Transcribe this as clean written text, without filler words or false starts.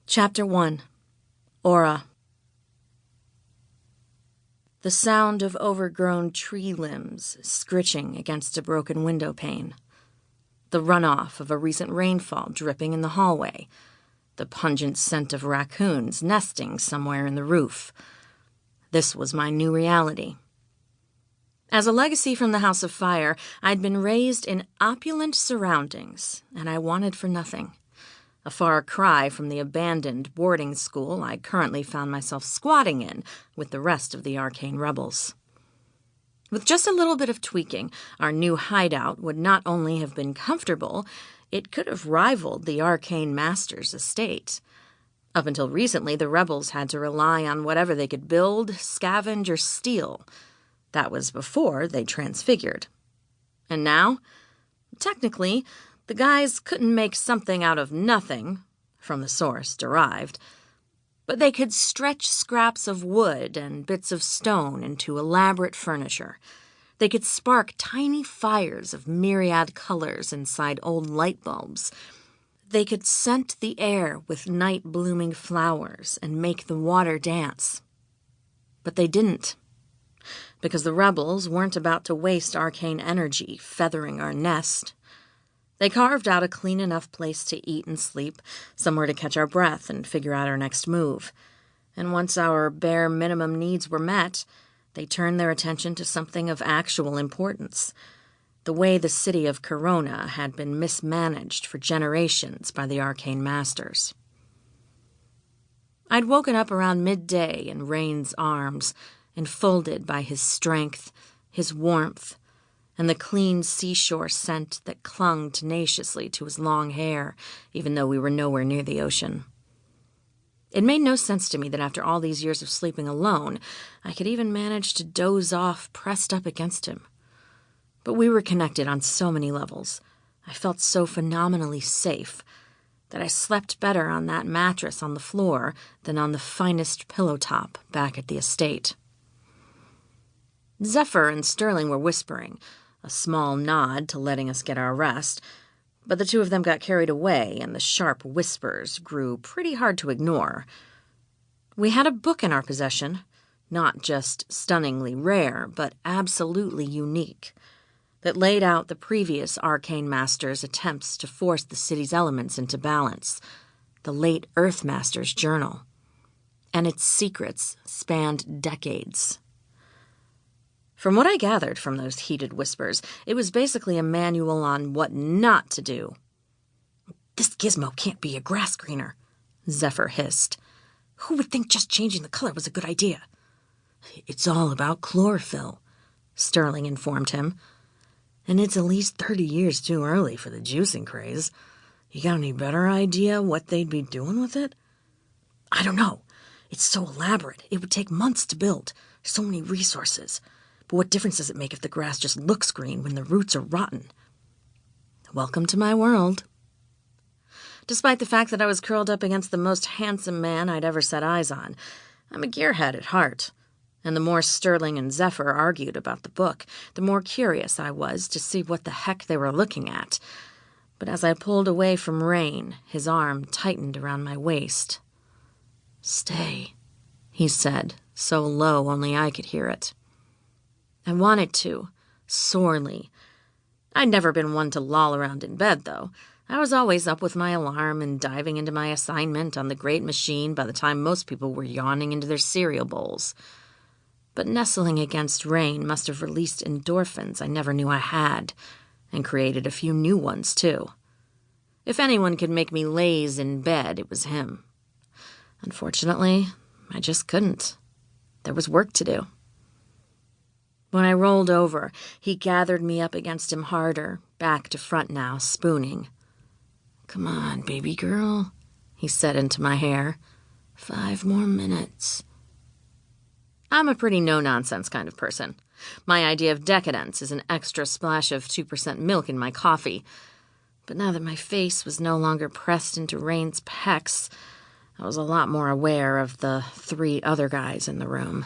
Chapter 1. Aura. The sound of overgrown tree limbs scritching against a broken window pane. The runoff of a recent rainfall dripping in the hallway. The pungent scent of raccoons nesting somewhere in the roof. This was my new reality. As a legacy from the House of Fire, I'd been raised in opulent surroundings, and I wanted for nothing. A far cry from the abandoned boarding school I currently found myself squatting in with the rest of the Arcane Rebels. With just a little bit of tweaking, our new hideout would not only have been comfortable, it could have rivaled the Arcane Masters' estate. Up until recently, the Rebels had to rely on whatever they could build, scavenge, or steal. That was before they transfigured. And now, technically, the guys couldn't make something out of nothing, from the source derived, but they could stretch scraps of wood and bits of stone into elaborate furniture. They could spark tiny fires of myriad colors inside old light bulbs. They could scent the air with night-blooming flowers and make the water dance. But they didn't, because the Rebels weren't about to waste arcane energy feathering our nest. They carved out a clean enough place to eat and sleep, somewhere to catch our breath and figure out our next move. And once our bare minimum needs were met, they turned their attention to something of actual importance. The way the city of Corona had been mismanaged for generations by the Arcane Masters. I'd woken up around midday in Rain's arms, enfolded by his strength, his warmth, and the clean seashore scent that clung tenaciously to his long hair, even though we were nowhere near the ocean. It made no sense to me that after all these years of sleeping alone, I could even manage to doze off pressed up against him. But we were connected on so many levels. I felt so phenomenally safe that I slept better on that mattress on the floor than on the finest pillow top back at the estate. Zephyr and Sterling were whispering, a small nod to letting us get our rest, but the two of them got carried away, and the sharp whispers grew pretty hard to ignore. We had a book in our possession, not just stunningly rare, but absolutely unique, that laid out the previous Arcane Masters' attempts to force the city's elements into balance, the late Earth Master's journal, and its secrets spanned decades. From what I gathered from those heated whispers, it was basically a manual on what not to do. "This gizmo can't be a grass greener," Zephyr hissed. "Who would think just changing the color was a good idea?" "It's all about chlorophyll," Sterling informed him. "And it's at least 30 years too early for the juicing craze. You got any better idea what they'd be doing with it?" "I don't know. It's so elaborate. It would take months to build. So many resources. But what difference does it make if the grass just looks green when the roots are rotten?" Welcome to my world. Despite the fact that I was curled up against the most handsome man I'd ever set eyes on, I'm a gearhead at heart, and the more Sterling and Zephyr argued about the book, the more curious I was to see what the heck they were looking at. But as I pulled away from Rain, his arm tightened around my waist. "Stay," he said, so low only I could hear it. I wanted to, sorely. I'd never been one to loll around in bed, though. I was always up with my alarm and diving into my assignment on the great machine by the time most people were yawning into their cereal bowls. But nestling against Rain must have released endorphins I never knew I had, and created a few new ones, too. If anyone could make me laze in bed, it was him. Unfortunately, I just couldn't. There was work to do. When I rolled over, he gathered me up against him harder, back to front now, spooning. "Come on, baby girl," he said into my hair. 5 more minutes. I'm a pretty no-nonsense kind of person. My idea of decadence is an extra splash of 2% milk in my coffee. But now that my face was no longer pressed into Rain's pecs, I was a lot more aware of the 3 other guys in the room.